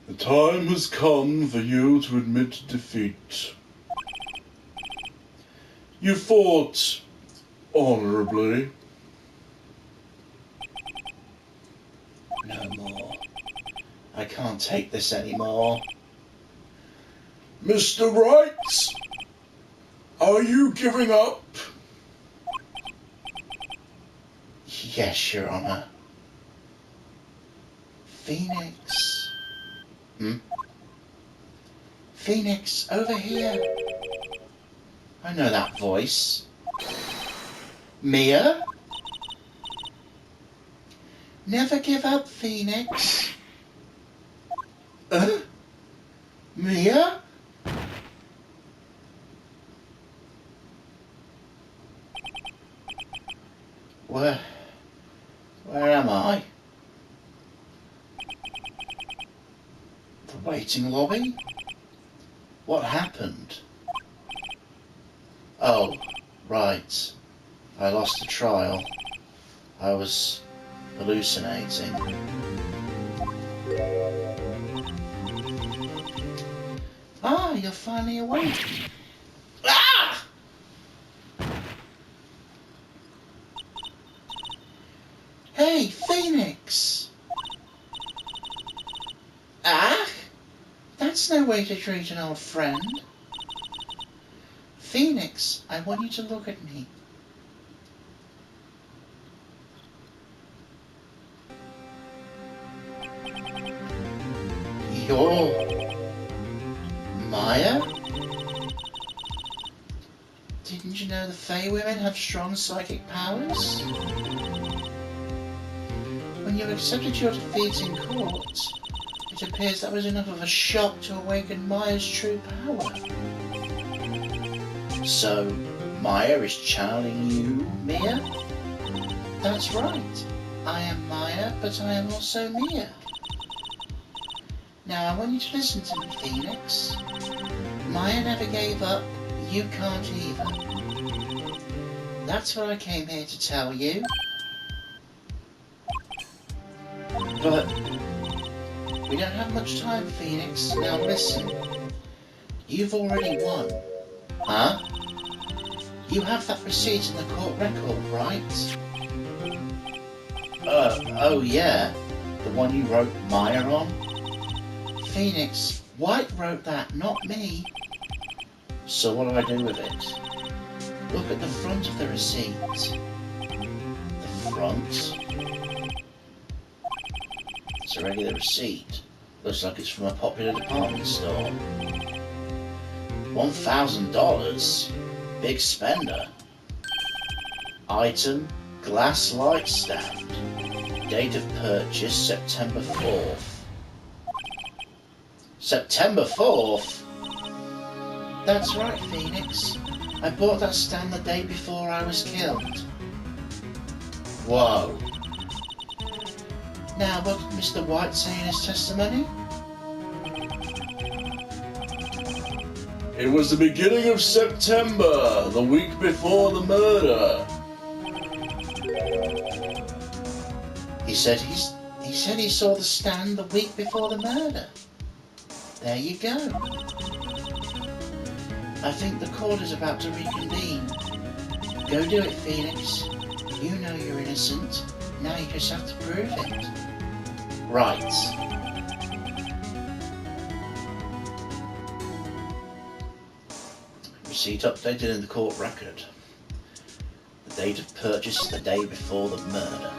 The time has come for you to admit defeat. You fought honorably. No more. I can't take this anymore. Mr. Wright, are you giving up? Yes, Your Honor. Phoenix. Phoenix, over here. I know that voice. Mia? Never give up, Phoenix. Mia? Where am I? The waiting lobby? What happened? Oh, right. I lost the trial. I was hallucinating. Ah, you're finally awake. Ah! Hey, Phoenix! Ah? That's no way to treat an old friend. Phoenix, I want you to look at me. You're Maya? Didn't you know the Fey women have strong psychic powers? When you accepted your defeat in court, it appears that was enough of a shock to awaken Maya's true power. So, Maya is channeling you, Mia? That's right. I am Maya, but I am also Mia. Now I want you to listen to me, Phoenix. Maya never gave up, you can't either. That's what I came here to tell you. But we don't have much time, Phoenix. Now listen. You've already won. Huh? You have that receipt in the court record, right? Oh yeah. The one you wrote Maya on? Phoenix, White wrote that, not me. So what do I do with it? Look at the front of the receipt. The front? It's a regular receipt. Looks like it's from a popular department store. $1,000? Big spender. Item, glass light stand. Date of purchase, September 4th. September 4th? That's right, Phoenix. I bought that stand the day before I was killed. Whoa. Now, what did Mr. White say in his testimony? It was the beginning of September, the week before the murder. He said he saw the stand the week before the murder. There you go. I think the court is about to reconvene. Go do it, Phoenix. You know you're innocent. Now you just have to prove it. Right. Receipt updated in the court record. The date of purchase is the day before the murder.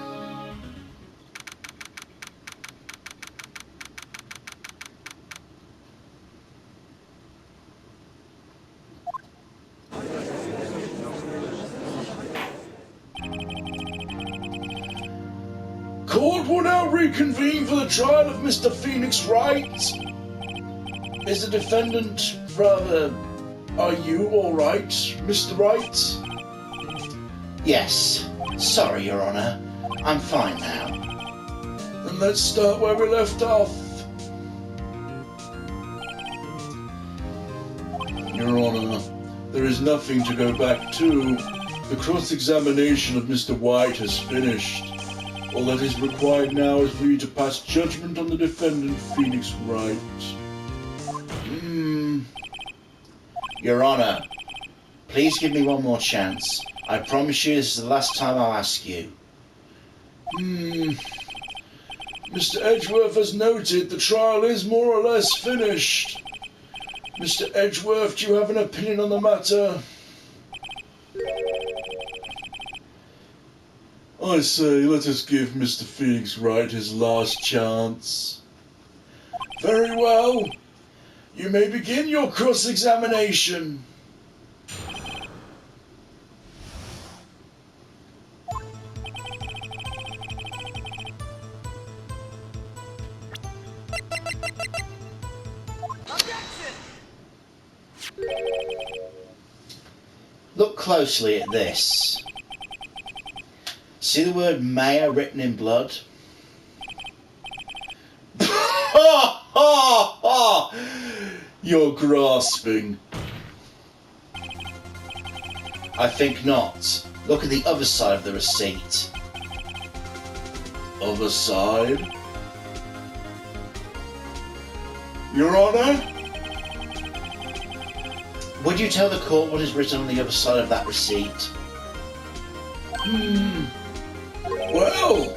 Court will now reconvene for the trial of Mr. Phoenix Wright. Is the defendant rather... Are you all right, Mr. Wright? Yes. Sorry, Your Honor. I'm fine now. Then let's start where we left off. Your Honor, there is nothing to go back to. The cross-examination of Mr. White has finished. All that is required now is for you to pass judgment on the defendant, Phoenix Wright. Your Honor, please give me one more chance. I promise you this is the last time I'll ask you. Mr. Edgeworth has noted the trial is more or less finished. Mr. Edgeworth, do you have an opinion on the matter? I say, let us give Mr. Phoenix Wright his last chance. Very well. You may begin your cross-examination. Look closely at this. See the word mayor written in blood? You're grasping. I think not. Look at the other side of the receipt. Other side? Your Honor? Would you tell the court what is written on the other side of that receipt? Well,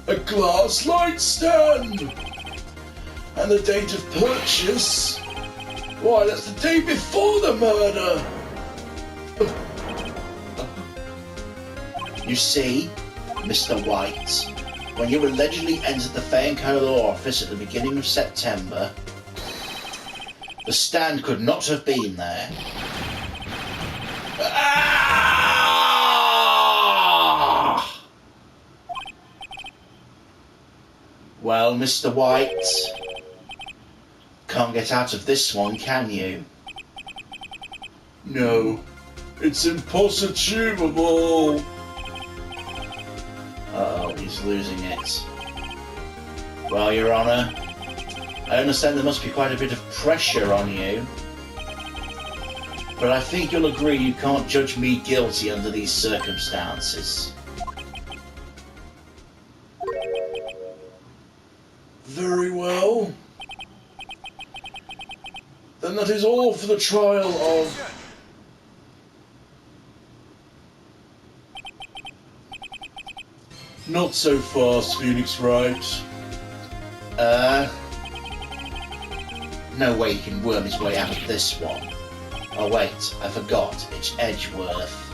a glass light stand. And the date of purchase? Why, that's the day before the murder. You see, Mr. White, when you allegedly entered the Fay&Co law office at the beginning of September, the stand could not have been there. Well, Mr. White, can't get out of this one, can you? No, it's impossible. Uh-oh, he's losing it. Well, Your Honor, I understand there must be quite a bit of pressure on you. But I think you'll agree you can't judge me guilty under these circumstances. Very well. Then that is all for the trial of... Not so fast, Phoenix Wright. No way he can worm his way out of this one. Oh wait, I forgot, it's Edgeworth.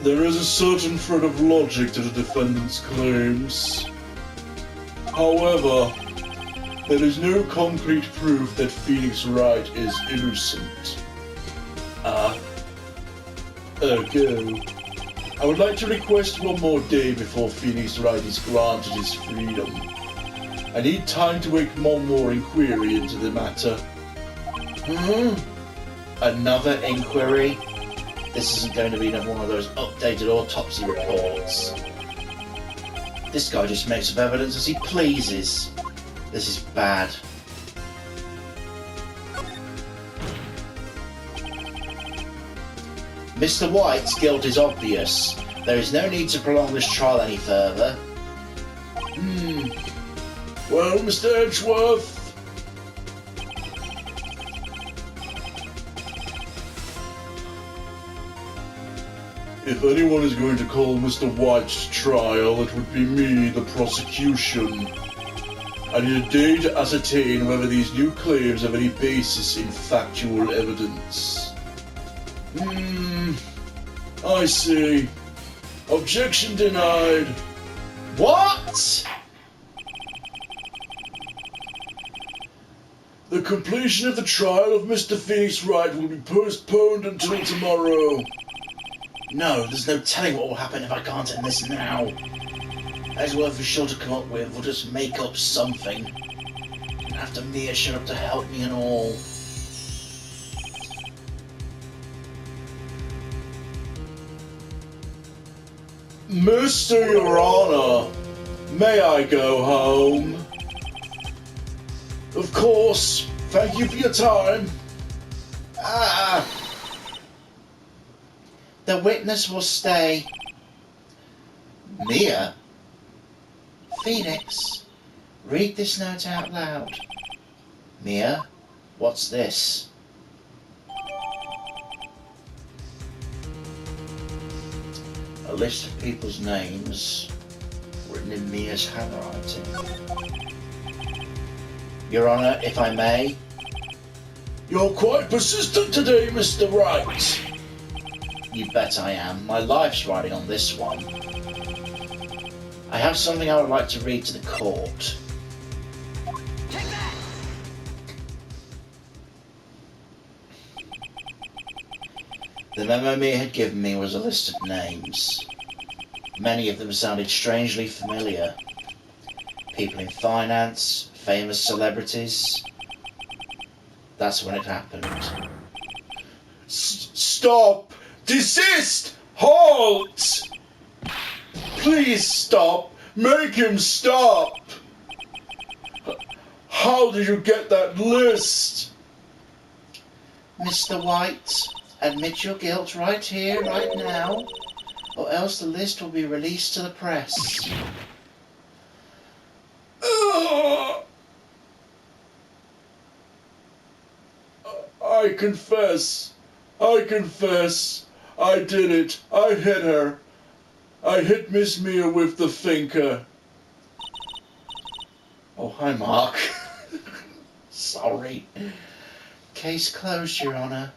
There is a certain thread of logic to the defendant's claims. However, there is no concrete proof that Phoenix Wright is innocent. Ergo, I would like to request one more day before Phoenix Wright is granted his freedom. I need time to make one more inquiry into the matter. Another inquiry? This isn't going to be another one of those updated autopsy reports. This guy just makes up evidence as he pleases. This is bad. Mr. White's guilt is obvious. There is no need to prolong this trial any further. Well, Mr. Edgeworth, if anyone is going to call Mr. White's trial, it would be me, the prosecution. I need a day to ascertain whether these new claims have any basis in factual evidence. I see. Objection denied. What? The completion of the trial of Mr. Phoenix Wright will be postponed until tomorrow. No, there's no telling what will happen if I can't end this now. Edgeworth is sure to come up with, we'll just make up something. And after Mia showed up to help me and all. Mr. Your Honor, may I go home? Of course. Thank you for your time. Ah! The witness will stay. Mia? Phoenix, read this note out loud. Mia, what's this? A list of people's names written in Mia's handwriting. Your Honour, if I may. You're quite persistent today, Mr. Wright. You bet I am. My life's riding on this one. I have something I would like to read to the court. Take that! The memo Mia had given me was a list of names. Many of them sounded strangely familiar. People in finance, famous celebrities. That's when it happened. Stop! Desist! Halt! Please stop! Make him stop! How did you get that list? Mr. White, admit your guilt right here, right now, or else the list will be released to the press. I confess. I did it. I hit her. I hit Miss Mia with the thinker. Oh, hi, Mark. Sorry. Case closed, Your Honour.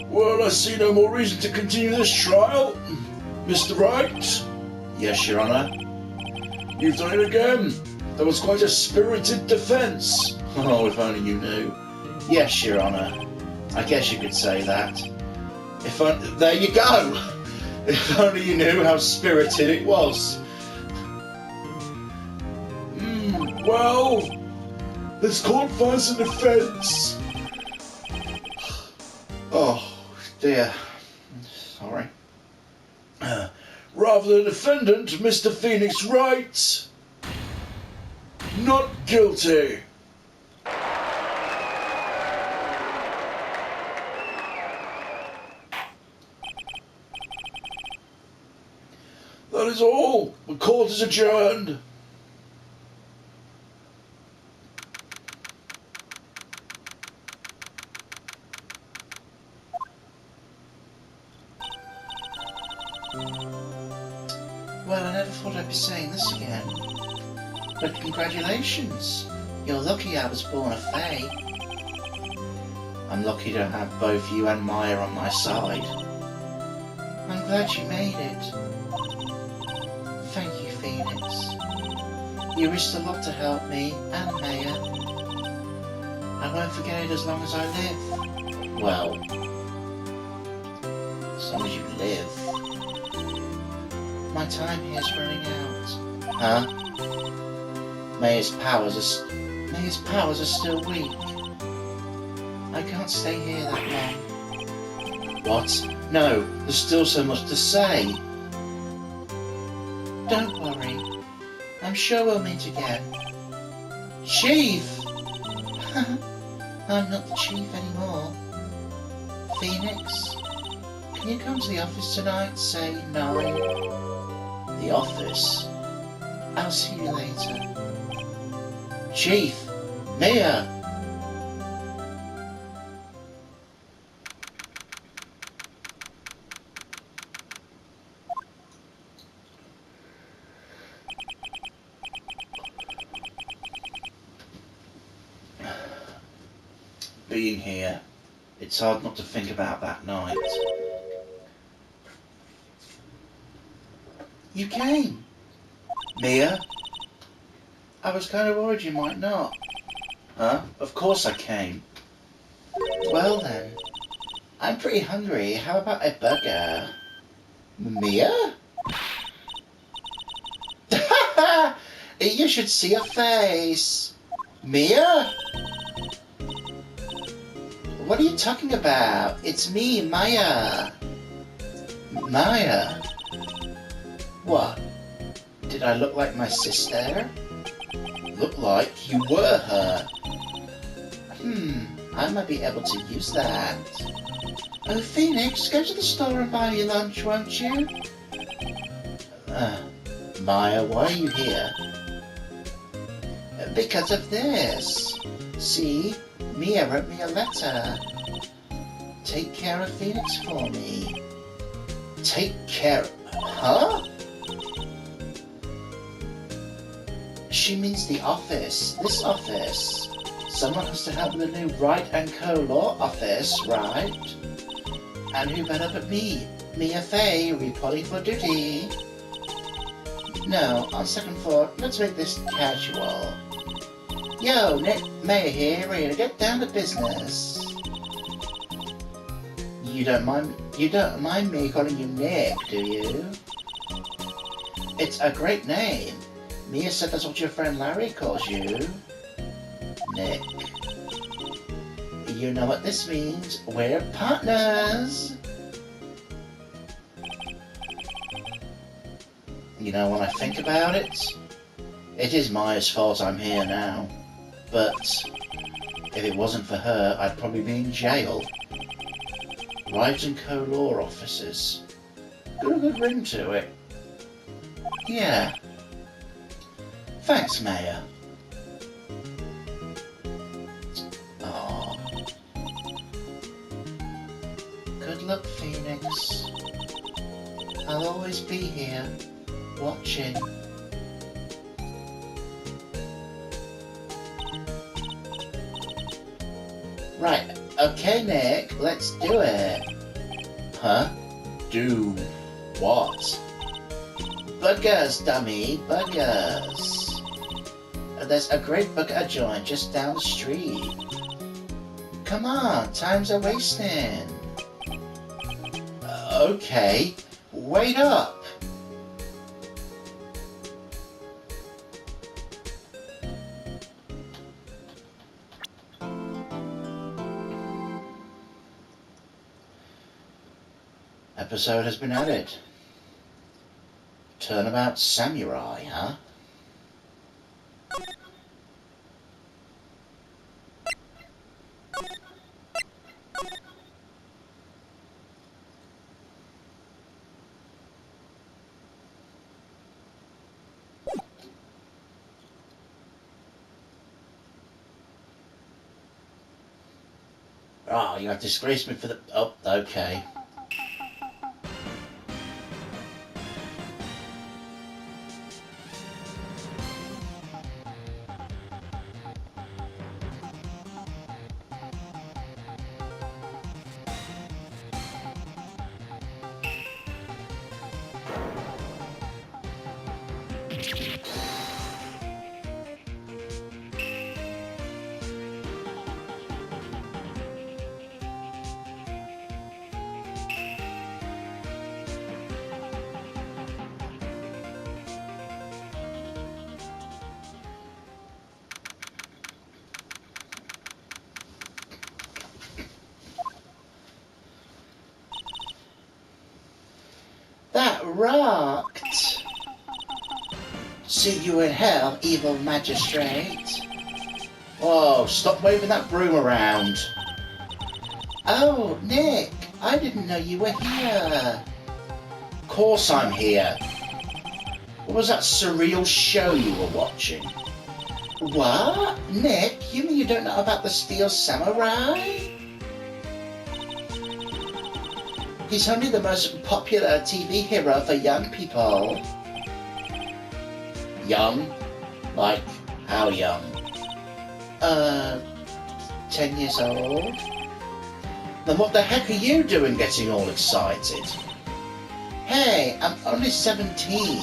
Well, I see no more reason to continue this trial. Mr. Wright, Yes, Your Honour. you've done it again. That was quite a spirited defence. Oh, if only you knew. Yes, Your Honour. I guess you could say that. There you go! If only you knew how spirited it was. Well, this court finds a defence. Oh, dear. Sorry. Rather the defendant, Mr. Phoenix Wright, not guilty. That is all. The court is adjourned. Well, I never thought I'd be saying this again. But congratulations. You're lucky I was born a Fae. I'm lucky to have both you and Maya on my side. I'm glad you made it. Thank you, Phoenix. You risked a lot to help me and Maya. I won't forget it as long as I live. Well, as long as you live. My time here's running out. Huh? Maya's powers are still weak. I can't stay here that long. What? No, there's still so much to say. Don't worry. I'm sure we'll meet again. Chief! I'm not the chief anymore. Phoenix, can you come to the office tonight, say 9? The office? I'll see you later. Chief! Mia! Being here, it's hard not to think about that night. You came! Mia? I was kind of worried you might not. Huh? Of course I came. Well then, I'm pretty hungry. How about a burger? Mia? You should see her face. Mia? What are you talking about? It's me, Maya. Maya? What? Did I look like my sister? looked like you were her. I might be able to use that. Oh, Phoenix, go to the store and buy me lunch, won't you? Maya, why are you here? Because of this. See, Mia wrote me a letter. Take care of Phoenix for me. Take care... Huh? She means the office. This office. Someone has to help with the new Wright and Co. law office, right? And who better but me? Mia Fey, reporting for duty. No, on second thought, let's make this casual. Yo, Nick Mayor here, ready to get down to business. You don't mind me calling you Nick, do you? It's a great name. Mia said that's what your friend Larry calls you. Nick. You know what this means. We're partners. You know, when I think about it, it is Maya's fault I'm here now. But if it wasn't for her, I'd probably be in jail. Wright and Co. law offices. Got a good ring to it. Yeah. Thanks, Maya. Aww. Good luck, Phoenix. I'll always be here, watching. Right, okay, Nick, let's do it. Huh? Do what? Burgers, dummy, burgers. There's a great burger joint just down the street. Come on, times are wasting. Okay, wait up. Episode has been added. Turnabout Samurai, huh? Oh, you have disgraced me for the... Oh, okay. That rocked! See you in hell, evil magistrate. Whoa, stop waving that broom around. Oh, Nick, I didn't know you were here. Of course I'm here. What was that surreal show you were watching? What? Nick, you mean you don't know about the Steel Samurai? He's only the most popular TV hero for young people. Young? Like, how young? 10 years old? Then what the heck are you doing getting all excited? Hey, I'm only 17.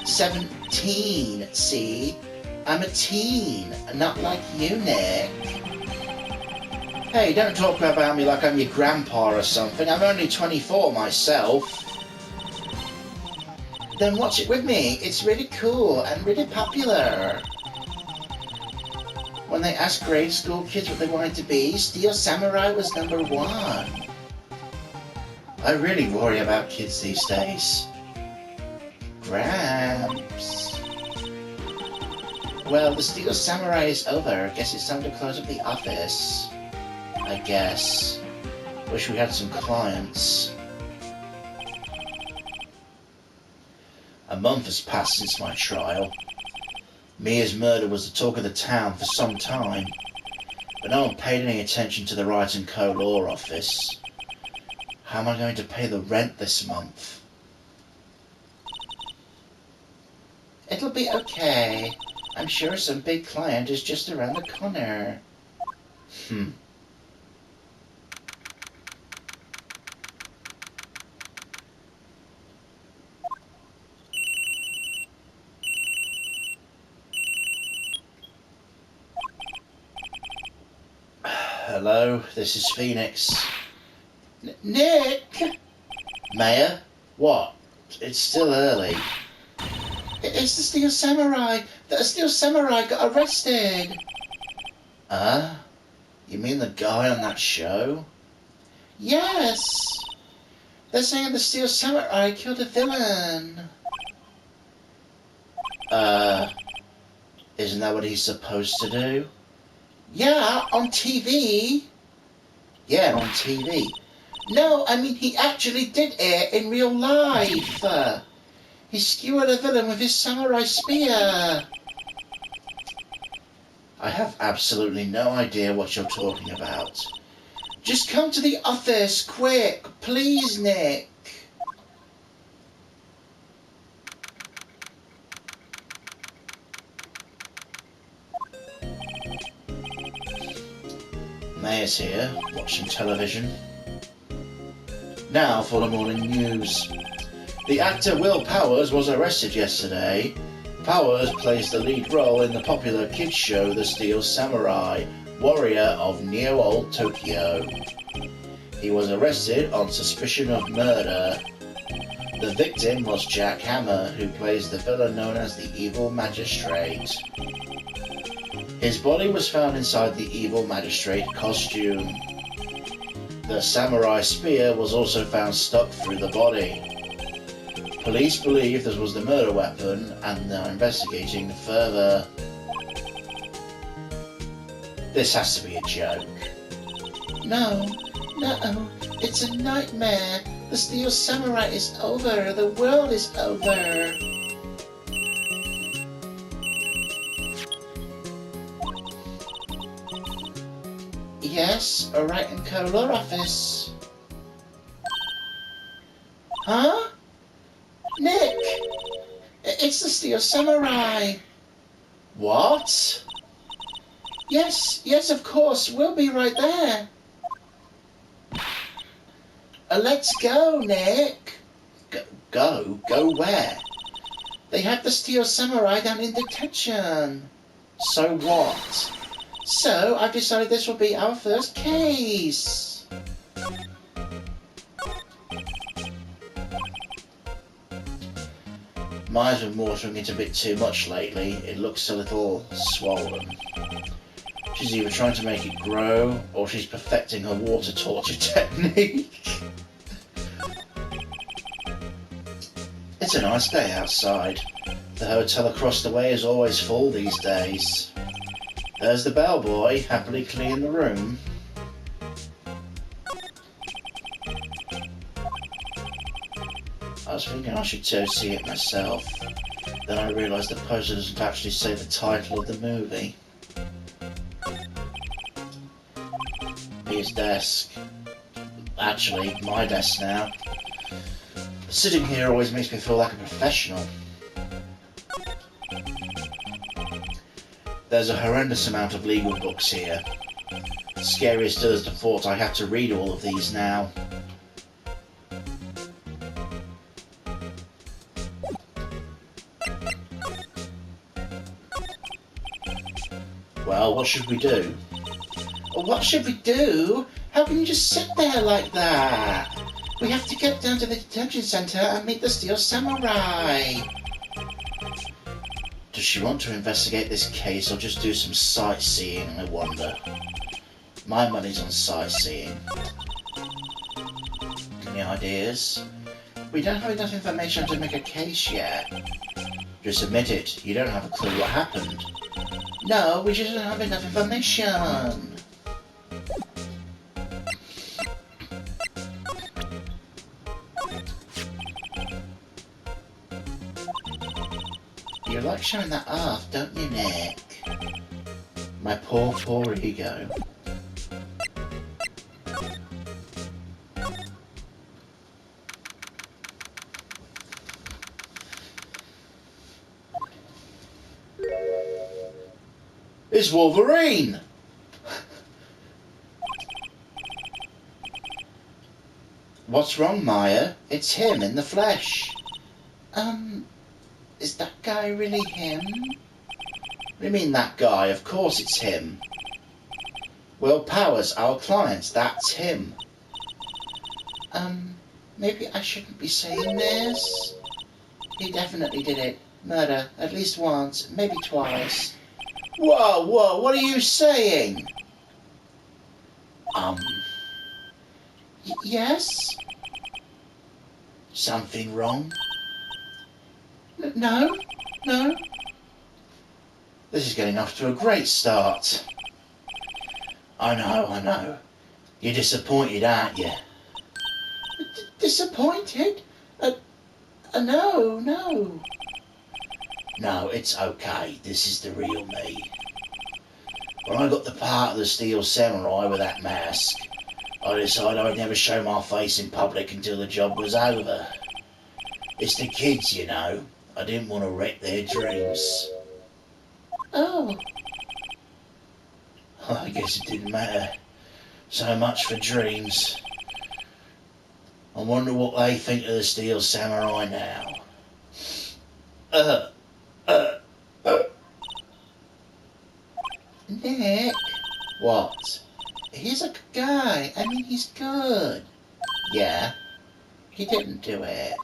17, see? I'm a teen, not like you, Nick. Hey, don't talk about me like I'm your grandpa or something. I'm only 24 myself. Then watch it with me. It's really cool and really popular. When they asked grade school kids what they wanted to be, Steel Samurai was #1. I really worry about kids these days. Gramps. Well, the Steel Samurai is over. Guess it's time to close up the office. I guess. Wish we had some clients. A month has passed since my trial. Mia's murder was the talk of the town for some time, but no one paid any attention to the Wright & Co. law office. How am I going to pay the rent this month? It'll be okay. I'm sure some big client is just around the corner. Hello, this is Phoenix. Nick! Mayor? What? It's still early. It's the Steel Samurai. The Steel Samurai got arrested. You mean the guy on that show? Yes. They're saying the Steel Samurai killed a villain. Isn't that what he's supposed to do? Yeah, on TV. Yeah, on TV. No, I mean he actually did it in real life. He skewered a villain with his samurai spear. I have absolutely no idea what you're talking about. Just come to the office, quick, please, Nick. Mayor's here, watching television. Now for the morning news. The actor Will Powers was arrested yesterday. Powers plays the lead role in the popular kids show The Steel Samurai, Warrior of Neo-Old Tokyo. He was arrested on suspicion of murder. The victim was Jack Hammer, who plays the villain known as the Evil Magistrate. His body was found inside the Evil Magistrate costume. The samurai spear was also found stuck through the body. Police believe this was the murder weapon and are investigating further. This has to be a joke. No, it's a nightmare. The Steel Samurai is over. The world is over. Yes, a Wright & Co. law office. Huh? Nick! It's the Steel Samurai. What? Yes, of course. We'll be right there. Let's go, Nick. Go where? They have the Steel Samurai down in detention. So what? So I've decided this will be our first case. Mine's been watering it a bit too much lately. It looks a little swollen. She's either trying to make it grow or she's perfecting her water torture technique. It's a nice day outside. The hotel across the way is always full these days. There's the bellboy, happily cleaning the room. I was thinking I should go see it myself. Then I realised the poster doesn't actually say the title of the movie. His desk. Actually, my desk now. Sitting here always makes me feel like a professional. There's a horrendous amount of legal books here. Scarier still is the thought I have to read all of these now. Well, what should we do? What should we do? How can you just sit there like that? We have to get down to the detention centre and meet the Steel Samurai. Does she want to investigate this case or just do some sightseeing, I wonder? My money's on sightseeing. Any ideas? We don't have enough information to make a case yet. Just admit it, you don't have a clue what happened. No, we just don't have enough information. You like showing that off, don't you, Nick? My poor, poor ego. It's Wolverine! What's wrong, Maya? It's him in the flesh. Is that guy really him? What do you mean, that guy? Of course it's him. Will Powers, our client, that's him. Maybe I shouldn't be saying this. He definitely did it. Murder, at least once, maybe twice. Whoa, whoa, what are you saying? Yes? Something wrong? No, no. This is getting off to a great start. I know. You're disappointed, aren't you? Disappointed? No. No, it's okay. This is the real me. When I got the part of the Steel Samurai with that mask, I decided I'd never show my face in public until the job was over. It's the kids, you know. I didn't want to wreck their dreams. Oh. I guess it didn't matter so much for dreams. I wonder what they think of the Steel Samurai now. Nick? What? He's a good guy. I mean, he's good. Yeah. He didn't do it.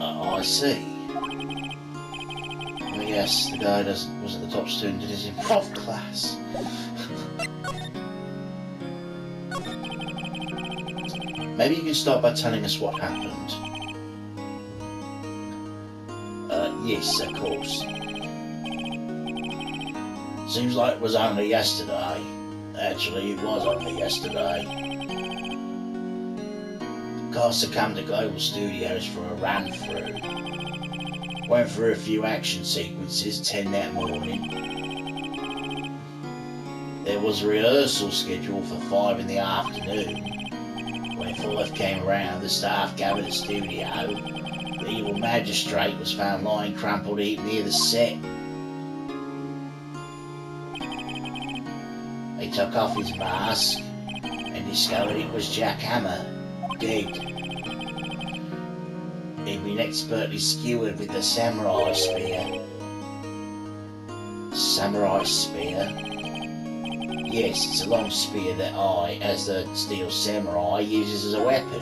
I see. Well, yes, the guy wasn't the top student in his improv class. Maybe you can start by telling us what happened. Yes, of course. Seems like it was only yesterday. Actually, it was only yesterday. Cast had come to Global Studios for a run-through. Went through a few action sequences, 10 that morning. There was a rehearsal scheduled for 5 in the afternoon. When 5 came around, the staff gathered at the studio. The evil magistrate was found lying crumpled heap near the set. They took off his mask and discovered it was Jack Hammer, dead. He'd been expertly skewered with the samurai spear. Samurai spear? Yes, it's a long spear that I, as the Steel Samurai, uses as a weapon.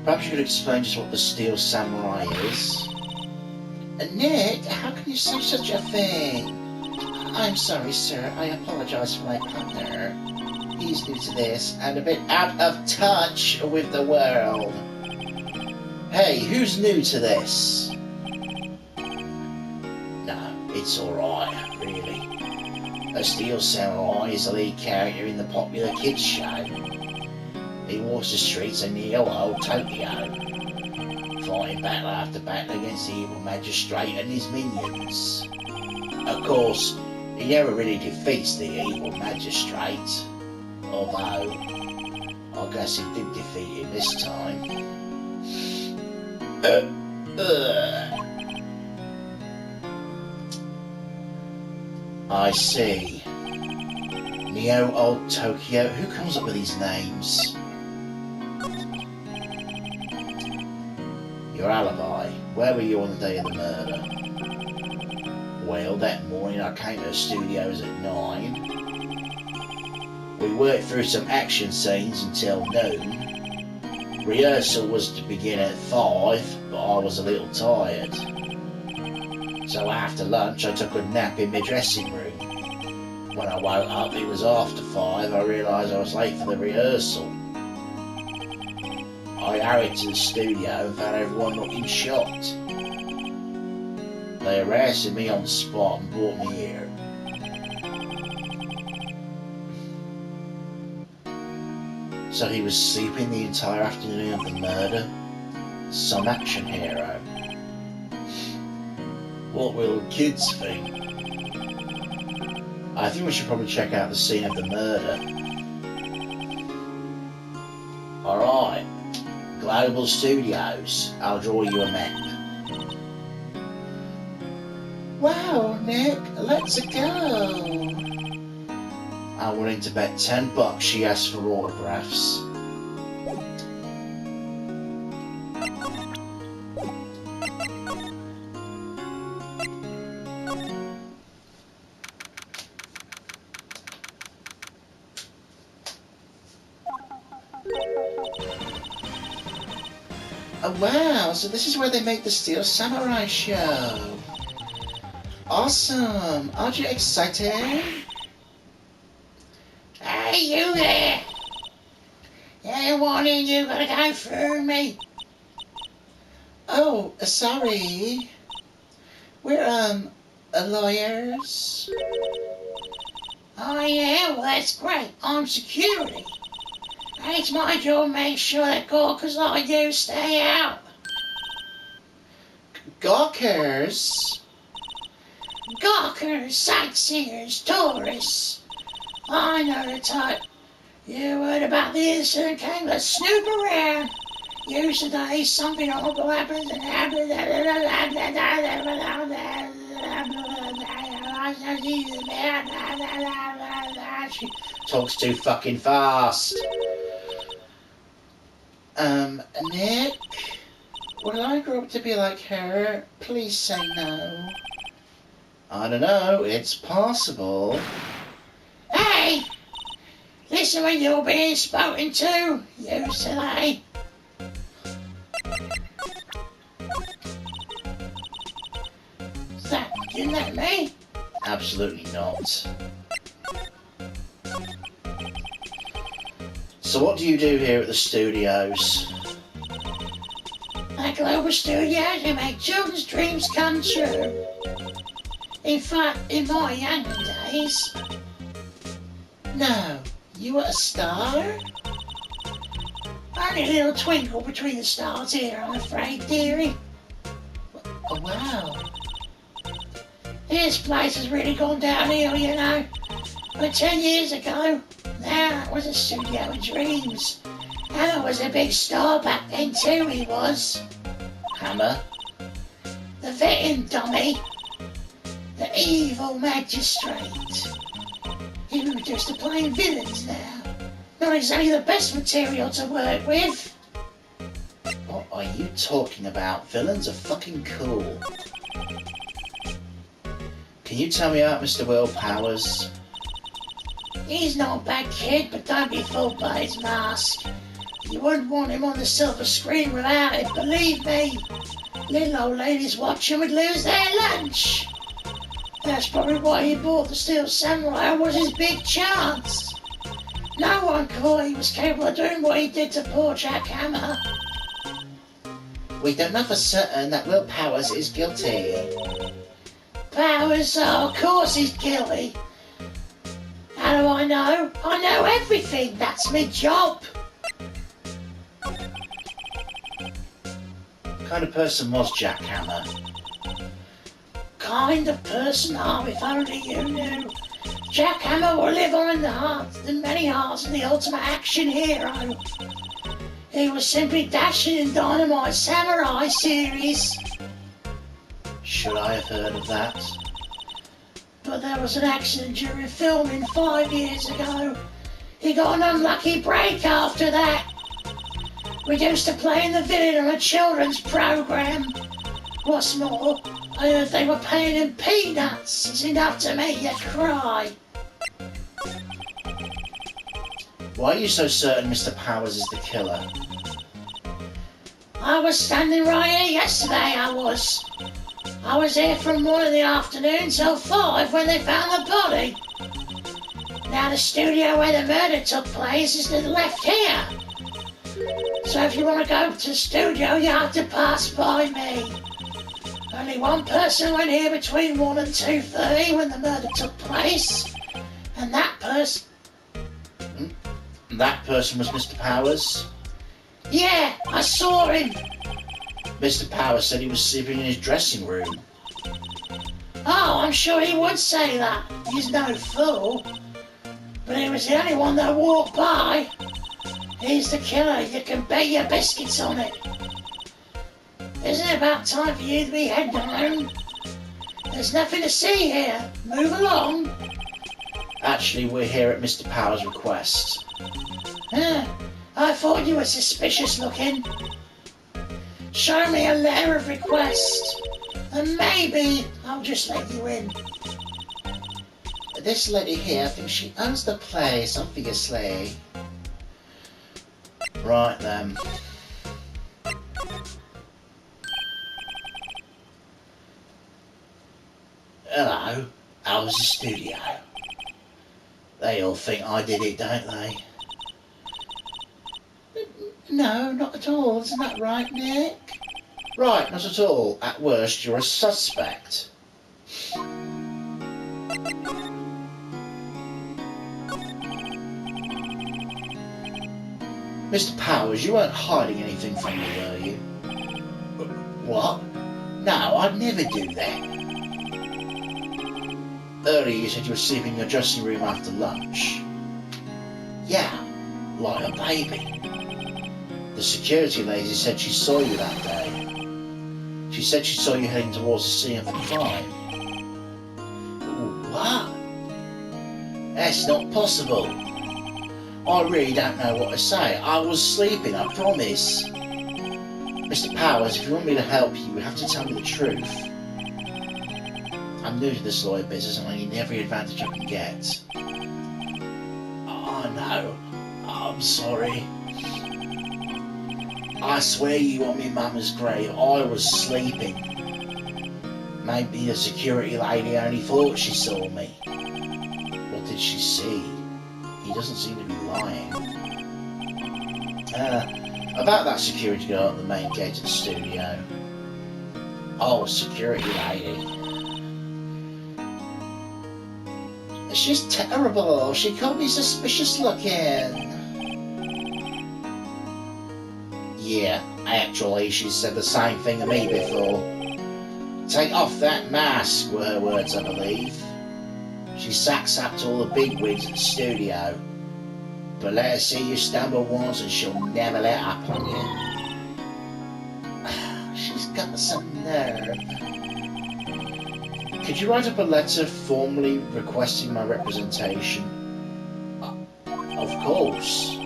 Perhaps you could explain just what the Steel Samurai is? Nick, how can you say such a thing? I'm sorry, sir. I apologize for my partner. He's new to this and a bit out of touch with the world. Hey, who's new to this? No, it's alright, really. A Steel Samurai is the lead character in the popular kids show. He walks the streets of New Old Tokyo, fighting battle after battle against the evil magistrate and his minions. Of course, he never really defeats the evil magistrate, although I guess he did defeat him this time. I see. Neo Old Tokyo. Who comes up with these names? Your alibi. Where were you on the day of the murder? Well, that morning I came to the studios at 9. We worked through some action scenes until noon. Rehearsal was to begin at 5, but I was a little tired. So after lunch I took a nap in my dressing room. When I woke up it was after 5. I realised I was late for the rehearsal. I hurried to the studio and found everyone looking shocked. They arrested me on the spot and brought me here. So he was sleeping the entire afternoon of the murder? Some action hero. What will kids think? I think we should probably check out the scene of the murder. Alright, Global Studios, I'll draw you a map. Wow, Nick, let's go. I'm willing to bet $10 she asked for autographs. Oh wow, so this is where they make the Steel Samurai show. Awesome, aren't you excited? Hey, you there! Anyone in you gotta go through me? Oh, sorry. We're, lawyers. Oh yeah, well that's great. I'm security. It's my job to make sure that gawkers like you stay out. Gawkers? Gawkers, sightseers, tourists. I know the type. You heard about the incident, came to snoop around. Usually something horrible happens and she talks too fucking fast. Nick? Will I grow up to be like her? Please say no. I don't know, it's possible. Hey! Listen when you're being spoken to, you today. Isn't that me? Absolutely not. So what do you do here at the studios? At Global Studios, we make children's dreams come true. In fact, in my younger days... No, you were a star? Only a little twinkle between the stars here, I'm afraid, dearie. Oh, wow. This place has really gone downhill, you know. But 10 years ago, that was a studio of dreams. Hammer was a big star back then too, he was. Hammer? The villain dummy. The evil magistrate. He reduced to playing villains now. Not exactly the best material to work with. What are you talking about? Villains are fucking cool. Can you tell me about Mr. Will Powers? He's not a bad kid, but don't be fooled by his mask. You wouldn't want him on the silver screen without it, believe me. Little old ladies watching would lose their lunch. That's probably why he bought the Steel Samurai, was his big chance. No one thought he was capable of doing what he did to poor Jack Hammer. We don't know for certain that Will Powers is guilty. Powers, oh, of course he's guilty. How do I know? I know everything, that's my job. What kind of person was Jack Hammer? Kind of person, if only you knew. Jack Hammer will live on in many hearts of the ultimate action hero. He was simply dashing in Dynamite Samurai series. Should I have heard of that? But there was an accident during filming 5 years ago. He got an unlucky break after that. Reduced to playing the villain on a children's program. What's more, I heard they were paying him peanuts. It's enough to make you cry. Why are you so certain Mr. Powers is the killer? I was standing right here yesterday, I was. I was here from 1 in the afternoon till 5 when they found the body. Now the studio where the murder took place is to the left here. So if you want to go to the studio, you have to pass by me. Only one person went here between 1 and 2:30 when the murder took place. And that person... That person was Mr. Powers? Yeah, I saw him. Mr. Powers said he was sleeping in his dressing room. Oh, I'm sure he would say that. He's no fool. But he was the only one that walked by. He's the killer. You can bet your biscuits on it. Isn't it about time for you to be heading home? There's nothing to see here. Move along. Actually, we're here at Mr. Powers' request. I thought you were suspicious looking. Show me a letter of request, and maybe I'll just let you in. This lady here thinks she owns the place, obviously. Right then. Hello, how's the studio? They all think I did it, don't they? No, not at all. Isn't that right, Nick? Right, not at all. At worst, you're a suspect. Mr. Powers, you weren't hiding anything from me, were you? What? No, I'd never do that. Earlier you said you were sleeping in your dressing room after lunch. Yeah, like a baby. The security lady said she saw you that day. She said she saw you heading towards the scene of the crime. What? That's not possible. I really don't know what to say. I was sleeping, I promise. Mr. Powers, if you want me to help you, you have to tell me the truth. I'm new to this lawyer business and I need every advantage I can get. Oh no, I'm sorry. I swear you on me mama's grave, I was sleeping. Maybe the security lady only thought she saw me. What did she see? He doesn't seem to be lying. About that security guard at the main gate of the studio. Oh, security lady. She's terrible. She can't be suspicious looking. Yeah, actually, she said the same thing to me before. Take off that mask, were her words, I believe. She sacks up to all the bigwigs at the studio. But let her see you stumble once and she'll never let up on you. She's got some nerve. Could you write up a letter formally requesting my representation? Of course.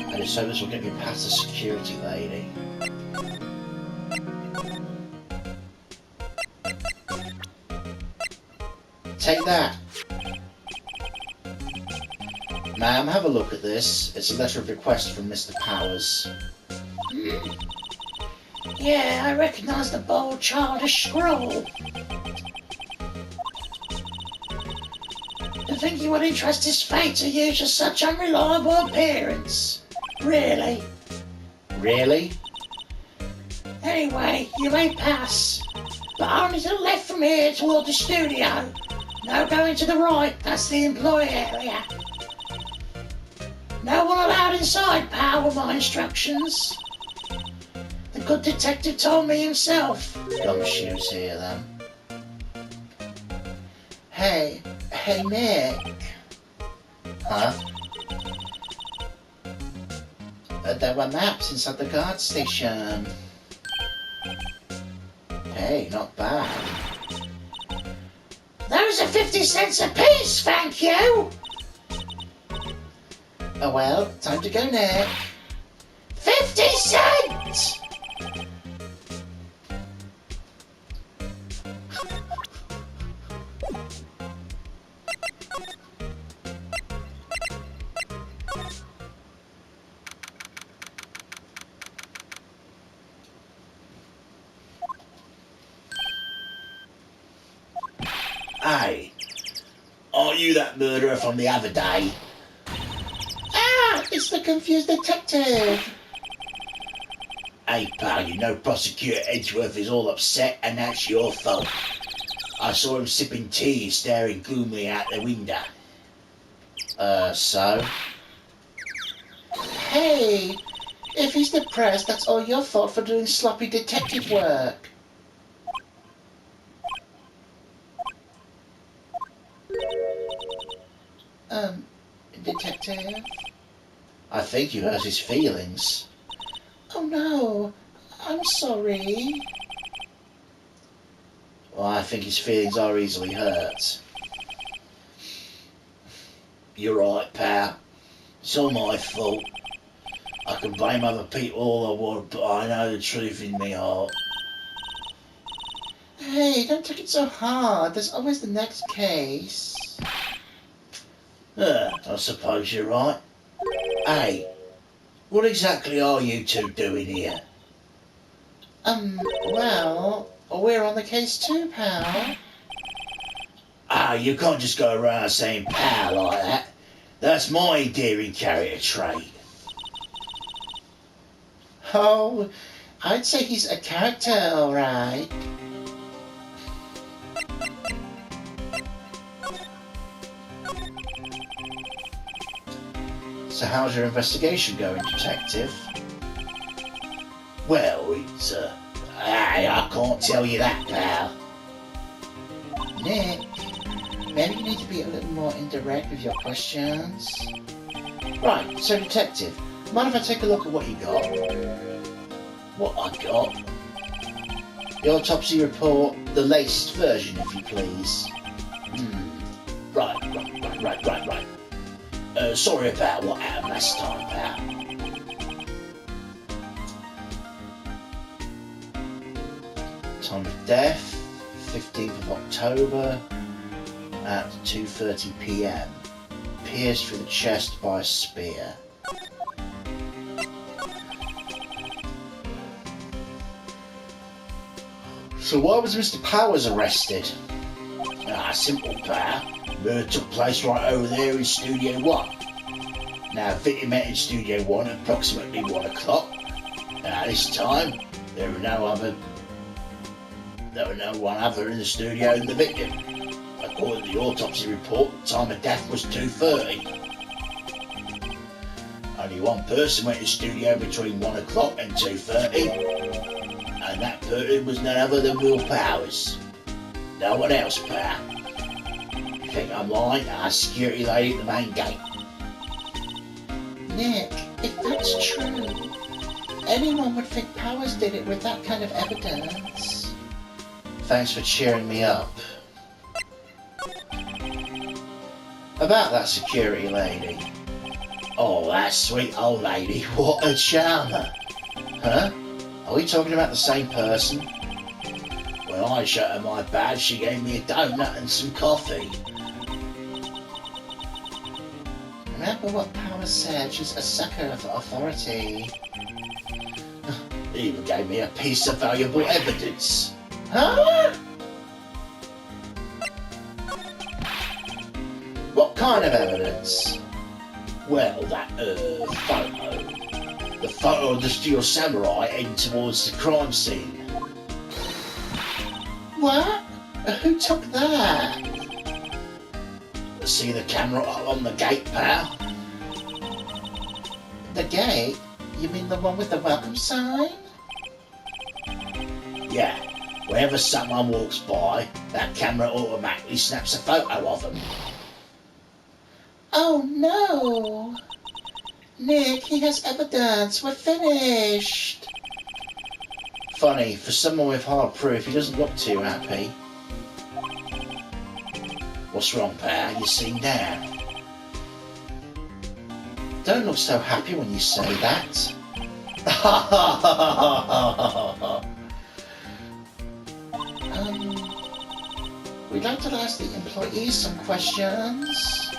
I just hope this will get me past the security lady. Take that. Ma'am, have a look at this. It's a letter of request from Mr. Powers. Yeah, I recognise the bold, childish scroll. To think you would entrust his fate to you to such unreliable appearance. Really? Really? Anyway, you may pass. But only to the left from here toward the studio. No going to the right, that's the employee area. No one allowed inside, pal, with my instructions. The good detective told me himself. Gumshoes here, then. Hey, Nick. Huh? There were maps inside the guard station. Hey, not bad. Those are 50 cents apiece, thank you. Oh well, time to go, Nick. 50 cents! Hey, aren't you that murderer from the other day? Ah, it's the confused detective. Hey pal, you know Prosecutor Edgeworth is all upset and that's your fault. I saw him sipping tea and staring gloomily out the window. So? Hey, if he's depressed, that's all your fault for doing sloppy detective work. Detective? I think you hurt his feelings. Oh no, I'm sorry. Well, I think his feelings are easily hurt. You're right, pal. It's all my fault. I can blame other people all I want, but I know the truth in my heart. Hey, don't take it so hard. There's always the next case. I suppose you're right. Hey, what exactly are you two doing here? Well, we're on the case too, pal. You can't just go around saying pal like that. That's my endearing character trait. Oh, I'd say he's a character, alright. So how's your investigation going, detective? Well, it's, I can't tell you that, pal. Nick, maybe you need to be a little more indirect with your questions. Right, so detective, mind if I take a look at what you got? What I got? The autopsy report, the latest version, if you please. Right. Sorry about what happened last time, pal. Time of death, 15th of October at 2:30 p.m. Pierced through the chest by a spear. So why was Mr. Powers arrested? Simple, pal. Murder took place right over there in Studio 1. Now, victim entered Studio 1 at approximately 1 o'clock. Now, this time, there were no one other in the studio than the victim. According to the autopsy report, the time of death was 2:30. Only one person went to the studio between 1 o'clock and 2:30, and that person was none other than Will Powers. No one else, pal. You think I'm lying? Ask security lady at the main gate. Nick, if that's true, anyone would think Powers did it with that kind of evidence. Thanks for cheering me up. About that security lady. Oh, that sweet old lady, what a charmer. Huh? Are we talking about the same person? When I showed her my badge, she gave me a donut and some coffee. Remember what Powers said, she's a sucker for authority. They even gave me a piece of valuable evidence. Huh? What kind of evidence? Well, that, photo. The photo of the Steel Samurai heading towards the crime scene. What? Who took that? See the camera up on the gate, pal? The gate? You mean the one with the welcome sign? Yeah. Whenever someone walks by, that camera automatically snaps a photo of them. Oh no! Nick, he has evidence. We're finished. Funny, for someone with hard proof, he doesn't look too happy. What's wrong, pal? You seem down. Don't look so happy when you say that. We'd like to ask the employees some questions.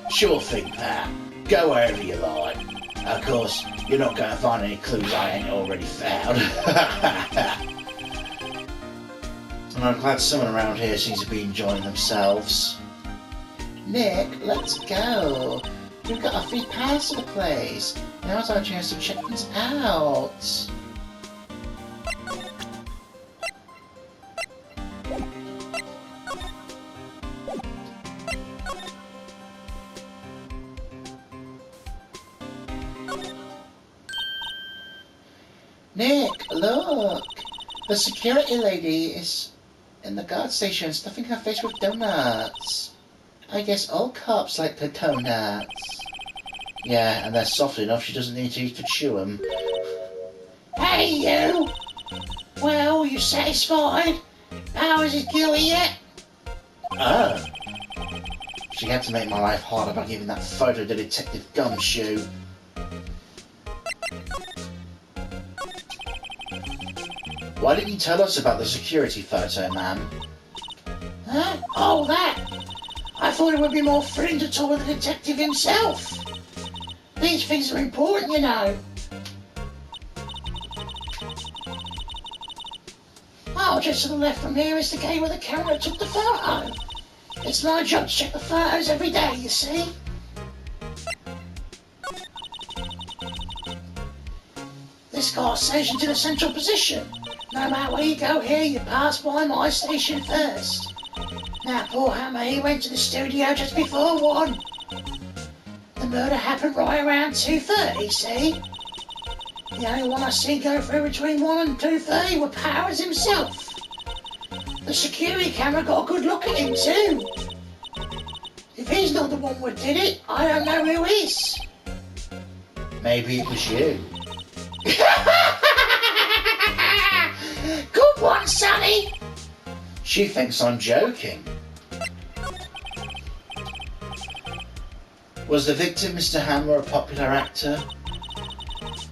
Sure thing, pal. Go wherever you like. Of course, you're not going to find any clues I ain't already found. And I'm glad someone around here seems to be enjoying themselves. Nick, let's go. We've got a free pass to the place. Now's our chance to check things out. Nick, look! The security lady is in the guard station stuffing her face with donuts. I guess all cops like the donuts. Yeah, and they're soft enough she doesn't need to eat to chew them. Hey, you! Well, you satisfied? Powers is guilty yet? Oh. She had to make my life harder by giving that photo to Detective Gumshoe. Why didn't you tell us about the security photo, ma'am? Huh? Oh, that! I thought it would be more thrilling to talk with the detective himself. These things are important, you know. Oh, just to the left from here is the gate where the camera took the photo. It's my job to check the photos every day, you see. This car stationed in a central position. No matter where you go here, you pass by my station first. Now, poor Hammer, he went to the studio just before 1. The murder happened right around 2:30, see? The only one I see go through between 1 and 2:30 was Powers himself. The security camera got a good look at him too. If he's not the one who did it, I don't know who is. Maybe it was you. Good one, Sonny! She thinks I'm joking. Was the victim, Mr. Hammer, a popular actor?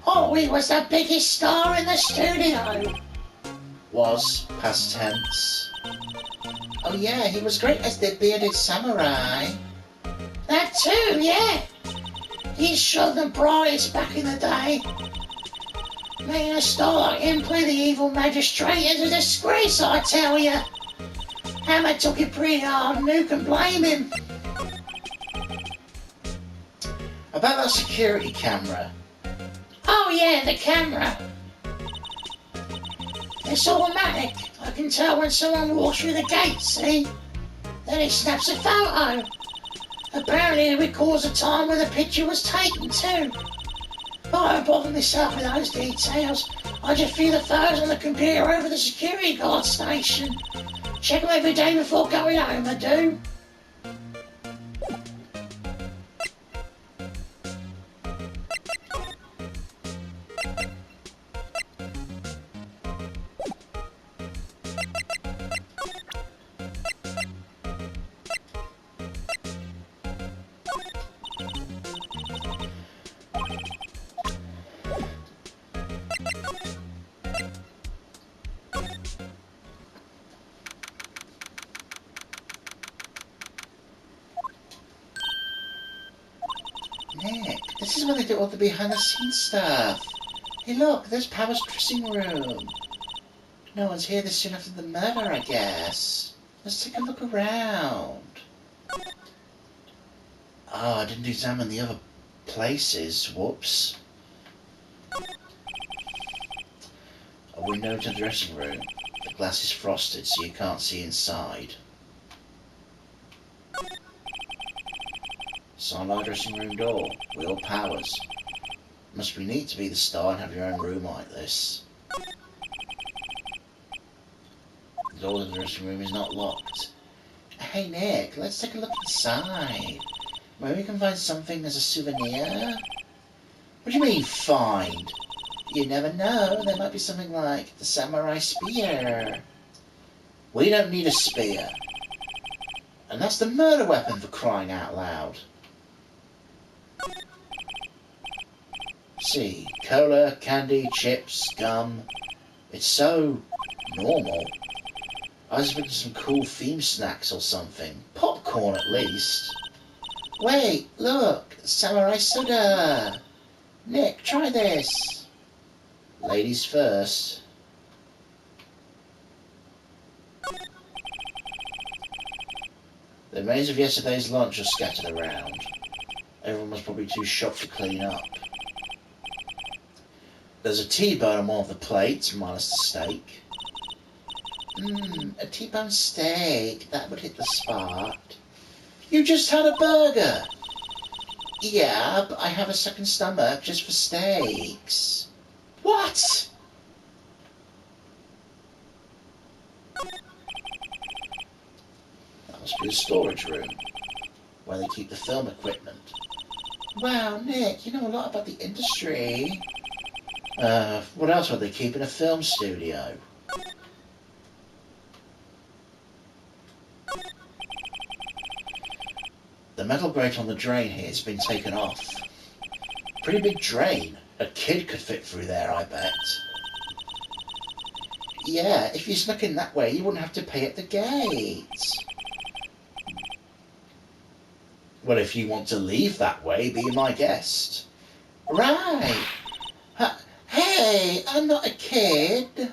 Oh, he was the biggest star in the studio. Was, past tense. Oh yeah, he was great as the bearded samurai. That too, yeah. He showed them brightest back in the day. Making a star like him play the evil magistrate is a disgrace, I tell you. Hammer took it pretty hard, and who can blame him? About that security camera. Oh yeah, the camera. It's automatic. I can tell when someone walks through the gate, see? Then it snaps a photo. Apparently it records the time when the picture was taken too. But I don't bother myself with those details. I just view the photos on the computer over the security guard station. Check them every day before going home, I do. Nick, this is where they do all the behind-the-scenes stuff. Hey look, there's Power's dressing room. No one's here this soon after the murder, I guess. Let's take a look around. Oh, I didn't examine the other places. Whoops. A window to the dressing room. The glass is frosted so you can't see inside. Sign our dressing room door. Will Powers. Must be neat to be the star and have your own room like this. The door to the dressing room is not locked. Hey Nick, let's take a look inside. Maybe we can find something as a souvenir? What do you mean, find? You never know, there might be something like the samurai spear. We don't need a spear. And that's the murder weapon, for crying out loud. See, cola, candy, chips, gum. It's so normal. I was expecting some cool theme snacks or something. Popcorn at least. Wait, look, samurai soda. Nick, try this. Ladies first. The remains of yesterday's lunch are scattered around. Everyone was probably too shocked to clean up. There's a T-bone on one of the plates, minus the steak. A T-bone steak. That would hit the spot. You just had a burger. Yeah, but I have a second stomach just for steaks. What? That must be the storage room, where they keep the film equipment. Wow, Nick, you know a lot about the industry. What else would they keep in a film studio? The metal grate on the drain here has been taken off. Pretty big drain. A kid could fit through there, I bet. Yeah, if you snuck in that way, you wouldn't have to pay at the gate. Well, if you want to leave that way, be my guest. Right. Hey, I'm not a kid.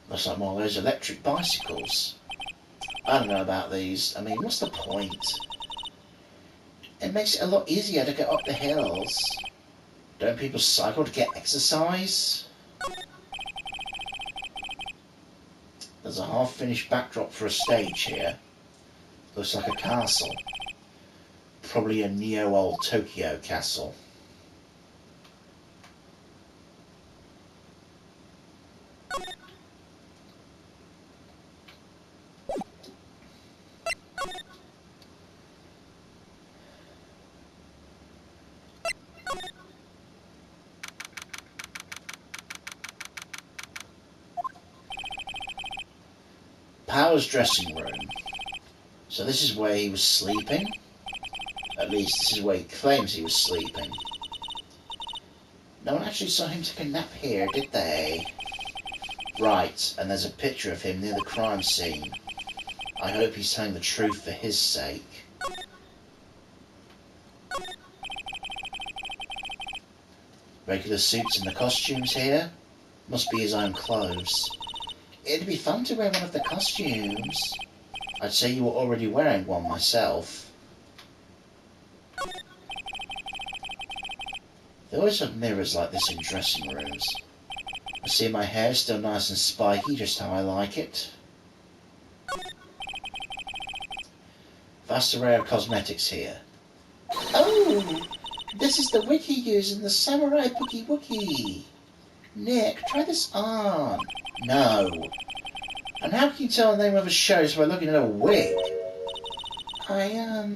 Looks like one of those electric bicycles. I don't know about these. I mean, what's the point? It makes it a lot easier to get up the hills. Don't people cycle to get exercise? There's a half-finished backdrop for a stage here. Looks like a castle. Probably a neo-old Tokyo castle. Power's dressing room. So this is where he was sleeping. At least this is where he claims he was sleeping. No one actually saw him take a nap here, did they? Right, and there's a picture of him near the crime scene. I hope he's telling the truth for his sake. Regular suits and the costumes here? Must be his own clothes. It'd be fun to wear one of the costumes. I'd say you were already wearing one myself. They always have mirrors like this in dressing rooms. I see my hair still nice and spiky, just how I like it. Vast array of cosmetics here. Oh, this is the wig he used in the Samurai Boogie Woogie. Nick, try this on. No. And how can you tell the name of a show just by looking at a wig? I,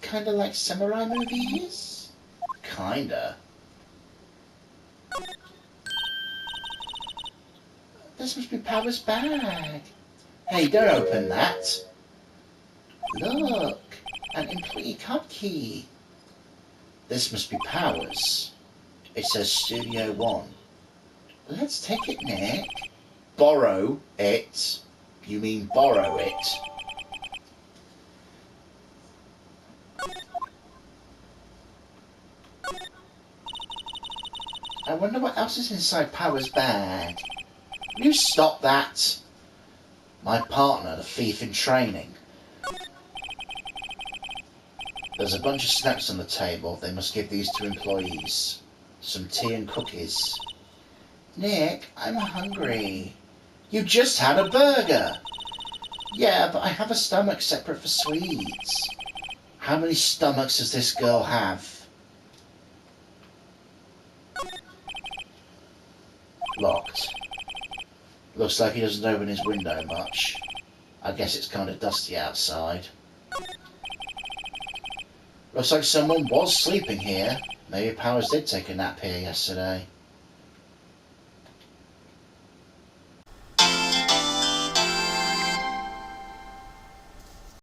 kinda like samurai movies? Kinda. This must be Power's bag. Hey, don't open that. Look, an employee card key. This must be Powers. It says Studio One. Let's take it, Nick. Borrow it? You mean borrow it? I wonder what else is inside Power's bag. Will you stop that? My partner, the thief in training. There's a bunch of snacks on the table. They must give these to employees. Some tea and cookies. Nick, I'm hungry. You just had a burger! Yeah, but I have a stomach separate for sweets. How many stomachs does this girl have? Locked. Looks like he doesn't open his window much. I guess it's kind of dusty outside. Looks like someone was sleeping here. Maybe Powers did take a nap here yesterday.